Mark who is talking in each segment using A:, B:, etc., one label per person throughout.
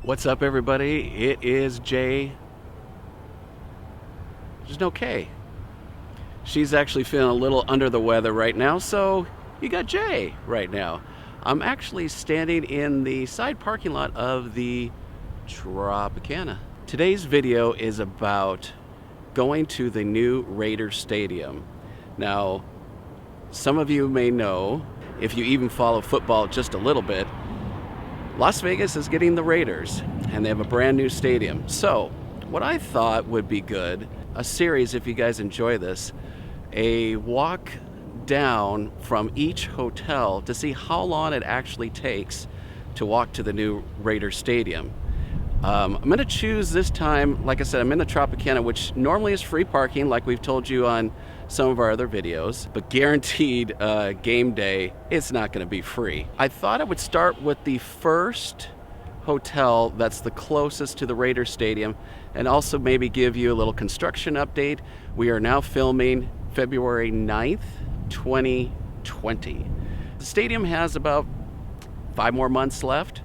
A: What's up, everybody? It is Jay. There's no K. She's actually feeling a little under the weather right now, so you got Jay right now. I'm actually standing in the side parking lot of the Tropicana. Today's video is about going to the new Raiders Stadium. Now, some of you may know, if you even follow football just a little bit, Las Vegas is getting the Raiders, and they have a brand new stadium. So, what I thought would be good, a series if you guys enjoy this, a walk down from each hotel to see how long it actually takes to walk to the new Raiders Stadium. I'm going to choose this time, like I said, I'm in the Tropicana, which normally is free parking, like we've told you on some of our other videos, but guaranteed game day, it's not going to be free. I thought I would start with the first hotel that's the closest to the Raiders Stadium, and also maybe give you a little construction update. We are now filming February 9th, 2020. The stadium has about 5 more months left,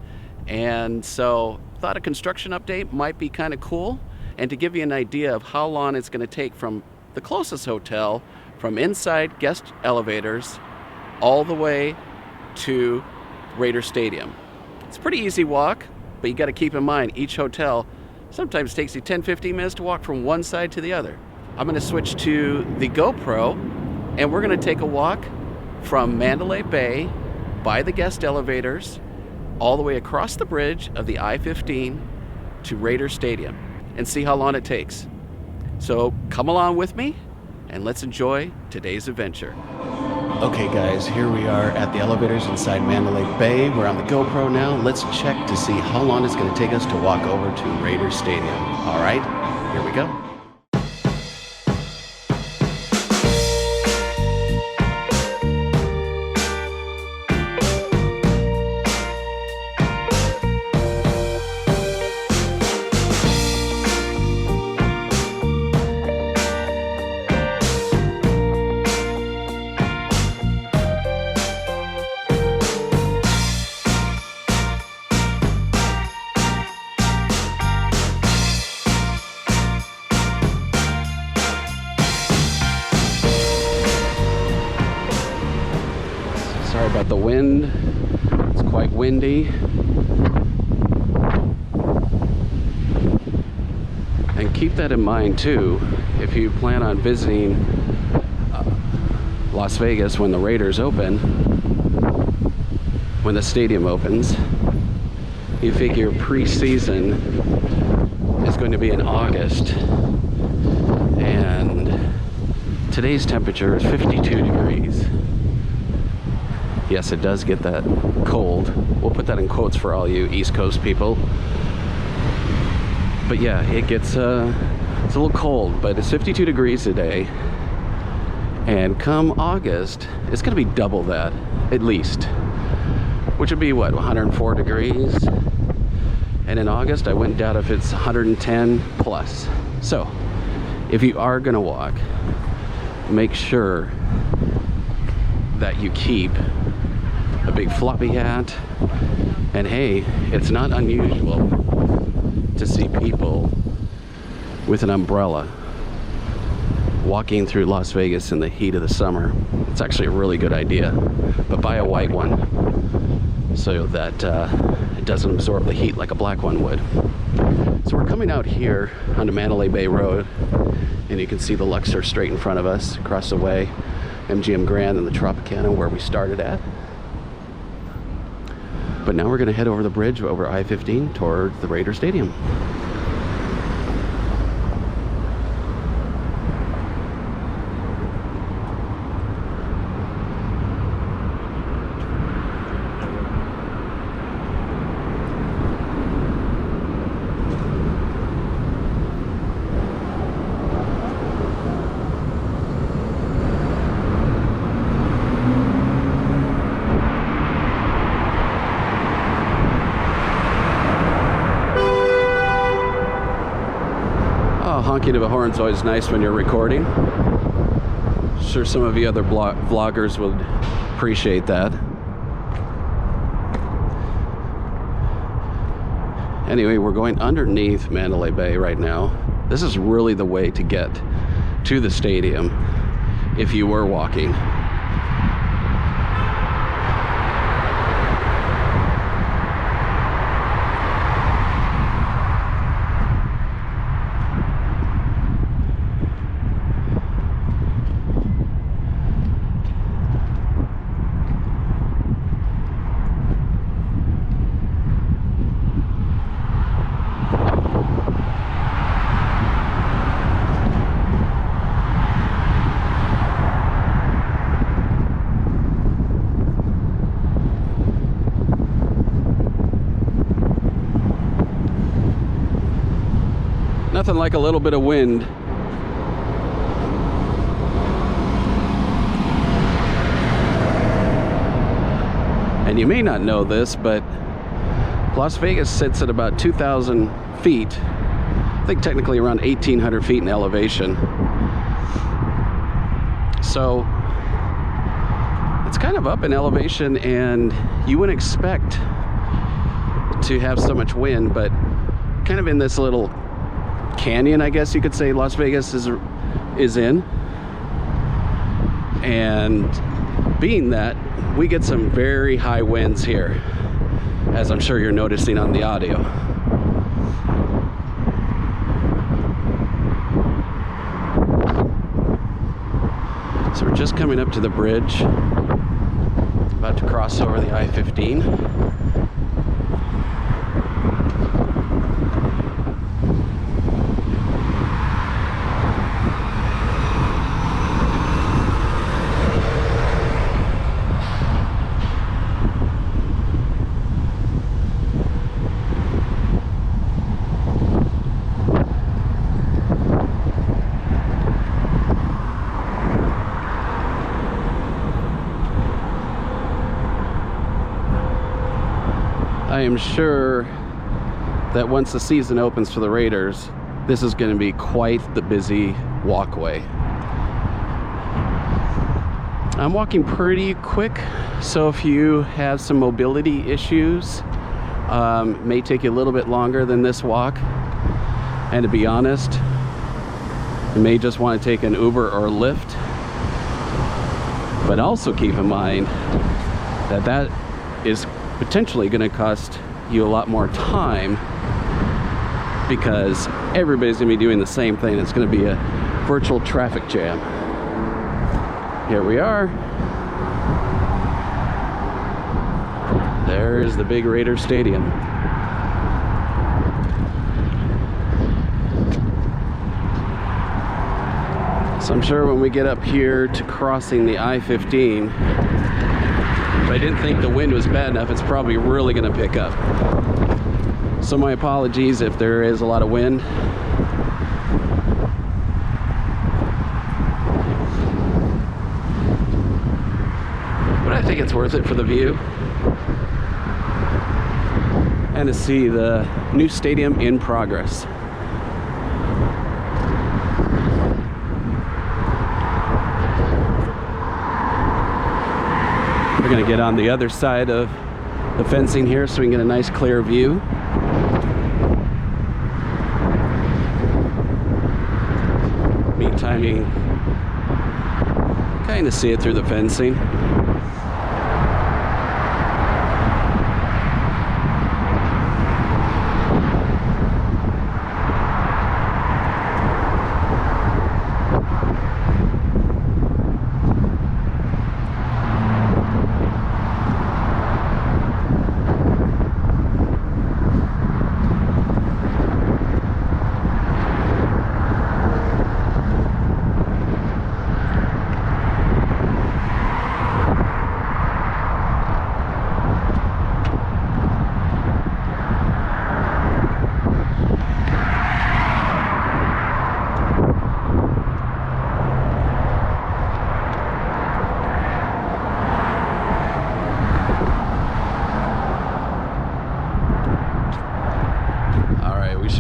A: and so thought a construction update might be kind of cool, and to give you an idea of how long it's going to take from the closest hotel, from inside guest elevators all the way to Raider Stadium. It's a pretty easy walk, but you got to keep in mind each hotel sometimes takes you 10-15 minutes to walk from one side to the other. I'm going to switch to the GoPro, and we're going to take a walk from Mandalay Bay by the guest elevators all the way across the bridge of the I-15 to Raider Stadium and see how long it takes. So come along with me and let's enjoy today's adventure. Okay guys, here we are at the elevators inside Mandalay Bay. We're on the GoPro now. Let's check to see how long it's going to take us to walk over to Raider Stadium. All right, here we go. Sorry about the wind, it's quite windy. And keep that in mind too, if you plan on visiting Las Vegas when the Raiders open, when the stadium opens. You figure pre-season is going to be in August, and today's temperature is 52 degrees. Yes, it does get that cold. We'll put that in quotes for all you East Coast people. But yeah, it gets it's a little cold, but it's 52 degrees today. And come August, it's gonna be double that, at least. Which would be what, 104 degrees? And in August, I wouldn't doubt if it's 110 plus. So, if you are gonna walk, make sure that you keep a big floppy hat, and hey, it's not unusual to see people with an umbrella walking through Las Vegas in the heat of the summer. It's actually a really good idea, but buy a white one so that it doesn't absorb the heat like a black one would. So we're coming out here onto Mandalay Bay Road, and you can see the Luxor straight in front of us across the way, MGM Grand and the Tropicana where we started at. But now we're going to head over the bridge over I-15 toward the Raider Stadium. Honking of a horn's always nice when you're recording. Sure some of you other vloggers would appreciate that. Anyway, we're going underneath Mandalay Bay right now. This is really the way to get to the stadium if you were walking. Nothing like a little bit of wind. And you may not know this, but Las Vegas sits at about 2,000 feet. I think technically around 1,800 feet in elevation. So it's kind of up in elevation, and you wouldn't expect to have so much wind, but kind of in this little canyon, I guess you could say, Las Vegas is in. And being that, we get some very high winds here, as I'm sure you're noticing on the audio. So we're just coming up to the bridge, about to cross over the I-15. I am sure that once the season opens for the Raiders, this is going to be quite the busy walkway. I'm walking pretty quick, so if you have some mobility issues, it may take you a little bit longer than this walk. And to be honest, you may just want to take an Uber or Lyft. But also keep in mind that that is potentially going to cost you a lot more time, because everybody's going to be doing the same thing. It's going to be a virtual traffic jam. Here we are. There's the big Raider Stadium. So I'm sure when we get up here to crossing the I-15, if I didn't think the wind was bad enough, it's probably really going to pick up. So my apologies if there is a lot of wind. But I think it's worth it for the view and to see the new stadium in progress. We're going to get on the other side of the fencing here so we can get a nice clear view. Meantime, you can kind of see it through the fencing.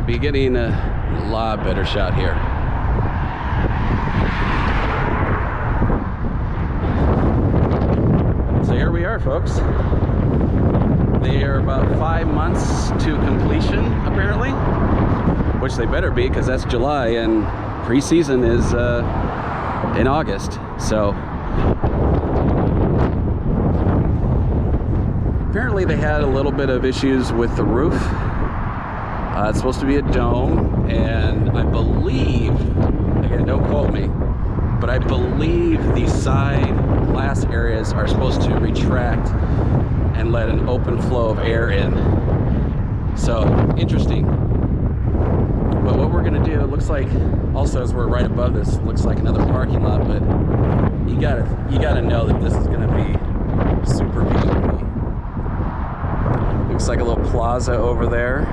A: Be getting a lot better shot here. So here we are, folks. They are about 5 months to completion, apparently, which they better be, because that's July and preseason is in August. So apparently they had a little bit of issues with the roof. It's supposed to be a dome, and I believe, again, don't quote me, but I believe the side glass areas are supposed to retract and let an open flow of air in. So, interesting. But what we're gonna do, it looks like, also as we're right above this, it looks like another parking lot, but you gotta know that this is gonna be super VIP. Looks like a little plaza over there.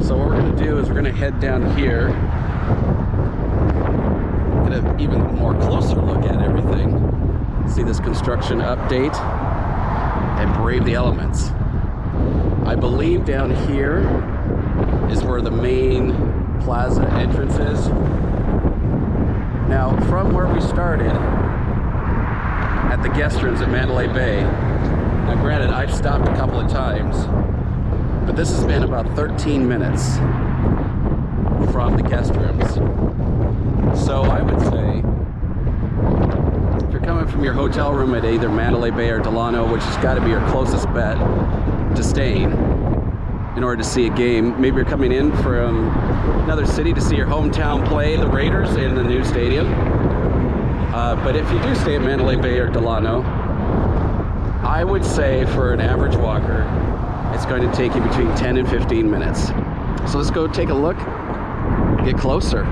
A: So what we're gonna do is we're gonna head down here, get an even more closer look at everything, see this construction update, and brave the elements. I believe down here is where the main plaza entrance is. Now, from where we started at the guest rooms at Mandalay Bay, now granted, I've stopped a couple of times, but this has been about 13 minutes from the guest rooms. So I would say, if you're coming from your hotel room at either Mandalay Bay or Delano, which has got to be your closest bet to staying in order to see a game, maybe you're coming in from another city to see your hometown play the Raiders in the new stadium. But if you do stay at Mandalay Bay or Delano, I would say for an average walker, it's going to take you between 10 and 15 minutes. So let's go take a look, get closer.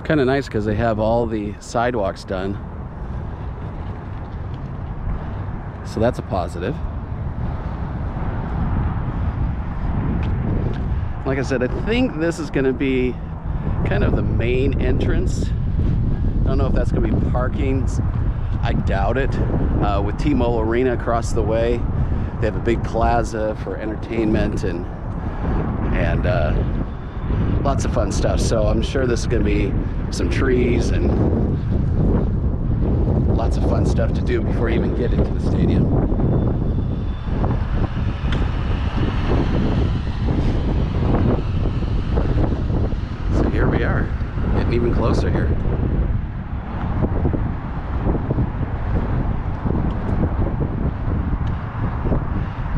A: Kind of nice because they have all the sidewalks done, so that's a positive. Like I said, I think this is going to be kind of the main entrance. I don't know if that's going to be parking. I doubt it. With T-Mobile Arena across the way, they have a big plaza for entertainment and lots of fun stuff. So I'm sure this is going to be some trees and lots of fun stuff to do before you even get into the stadium. So here we are, getting even closer here.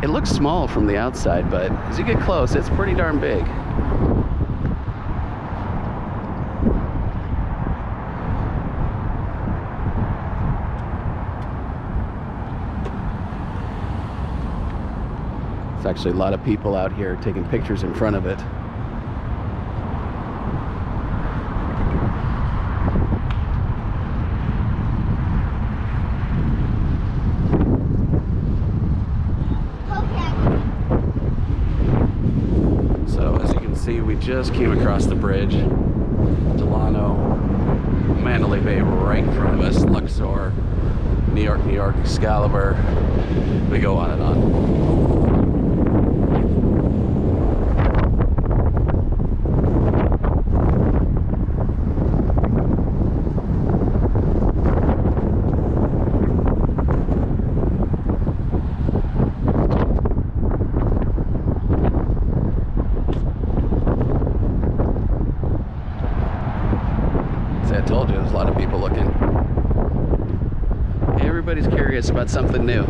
A: It looks small from the outside, but as you get close, it's pretty darn big. There's actually a lot of people out here taking pictures in front of it. So as you can see, we just came across the bridge. Delano, Mandalay Bay right in front of us, Luxor, New York, Excalibur. We go on and on. I told you there's a lot of people looking. Everybody's curious about something new.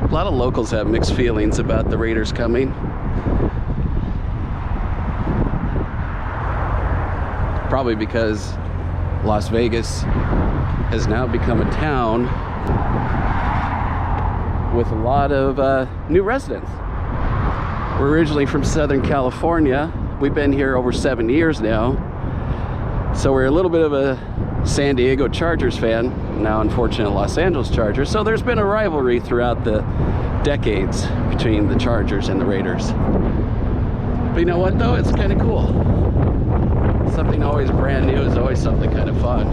A: A lot of locals have mixed feelings about the Raiders coming. Probably because Las Vegas has now become a town with a lot of new residents. We're originally from Southern California. We've been here over 7 years now. So we're a little bit of a San Diego Chargers fan, now unfortunate Los Angeles Chargers. So there's been a rivalry throughout the decades between the Chargers and the Raiders. But you know what though? It's kind of cool. Something always brand new is always something kind of fun.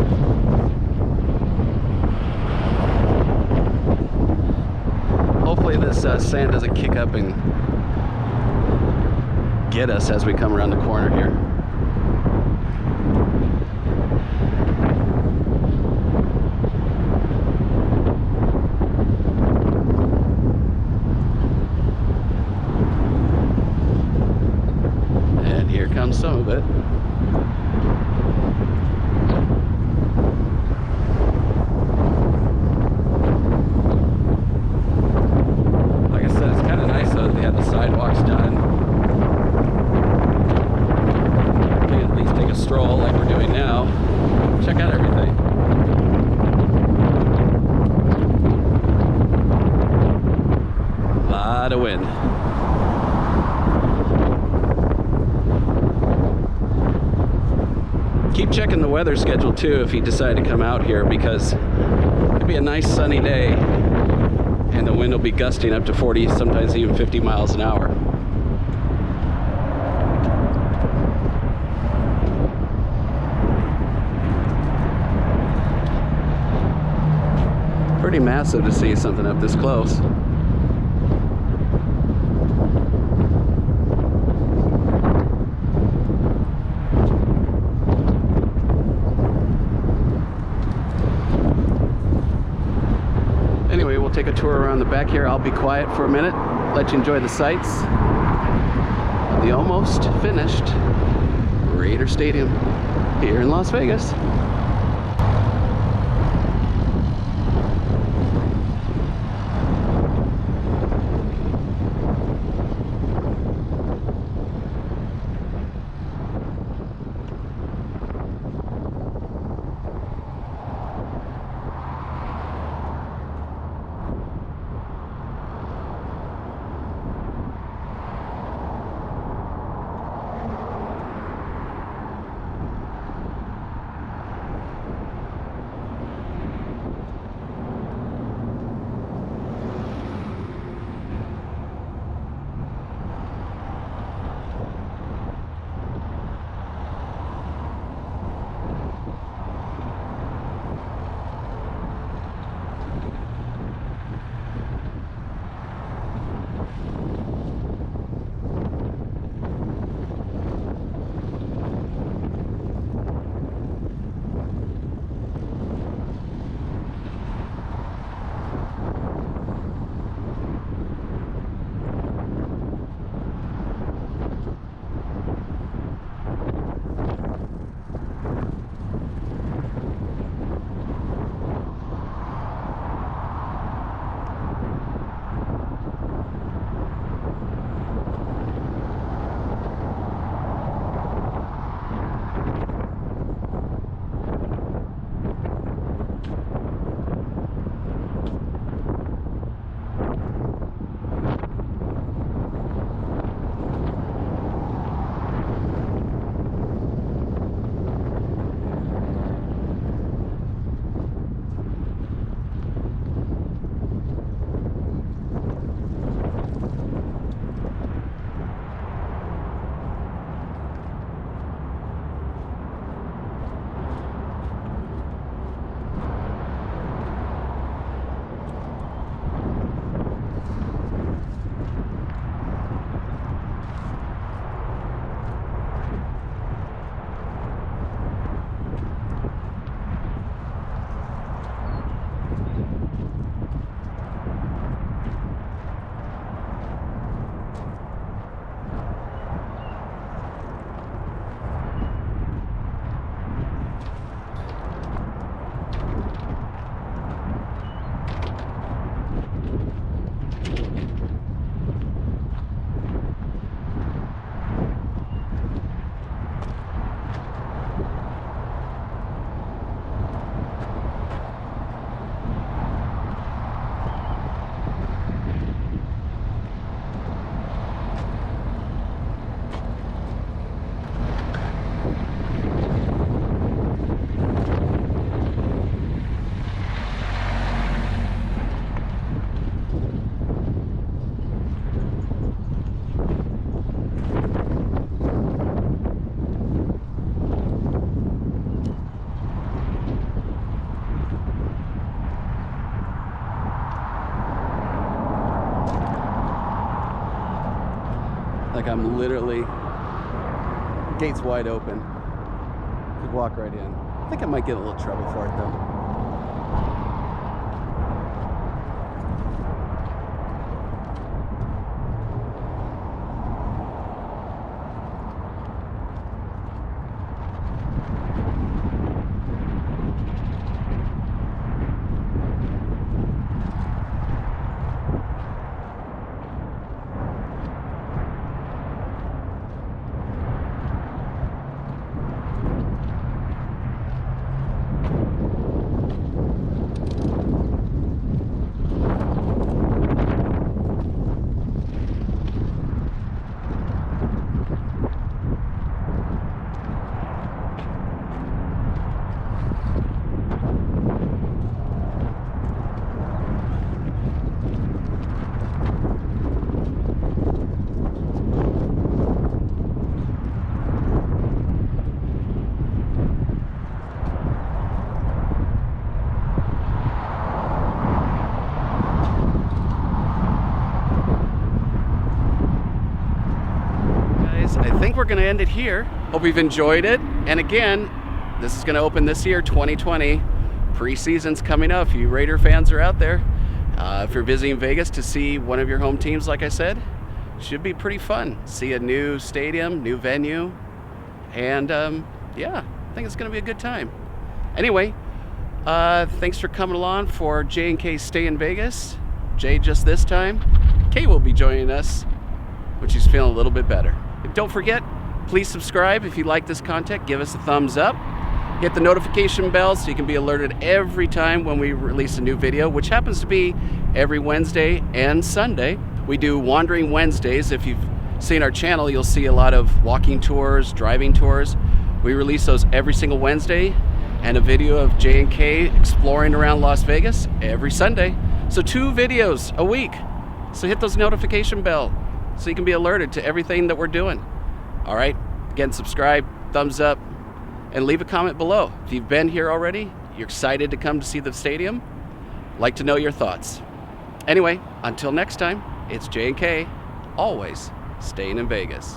A: Hopefully this sand doesn't kick up and get us as we come around the corner here. And here comes some of it. Like I said, it's kind of nice though that they have the sidewalks done. At least take a stroll like we're doing now. Check out everything. A lot of wind. Keep checking the weather schedule too if you decide to come out here, because it'll be a nice sunny day and the wind will be gusting up to 40, sometimes even 50 miles an hour. Pretty massive to see something up this close. Anyway, we'll take a tour around the back here. I'll be quiet for a minute, let you enjoy the sights of the almost finished Raider Stadium here in Las Vegas. Like I'm literally, gates wide open. Could walk right in. I think I might get a little trouble for it though. I think we're going to end it here. Hope you've enjoyed it. And again, this is going to open this year, 2020. Preseason's coming up. If you Raider fans are out there, if you're visiting Vegas to see one of your home teams, like I said, should be pretty fun. See a new stadium, new venue, and yeah, I think it's going to be a good time. Anyway, thanks for coming along for J&K Stay in Vegas. Jay just this time. Kay will be joining us when she's feeling a little bit better. Don't forget, please subscribe if you like this content. Give us a thumbs up. Hit the notification bell so you can be alerted every time when we release a new video, which happens to be every Wednesday and Sunday. We do Wandering Wednesdays. If you've seen our channel, you'll see a lot of walking tours, driving tours. We release those every single Wednesday, and a video of J&K exploring around Las Vegas every Sunday. So 2 videos a week. So hit those notification bell so you can be alerted to everything that we're doing. All right, again, subscribe, thumbs up, and leave a comment below. If you've been here already, you're excited to come to see the stadium, like to know your thoughts. Anyway, until next time, it's J&K, always staying in Vegas.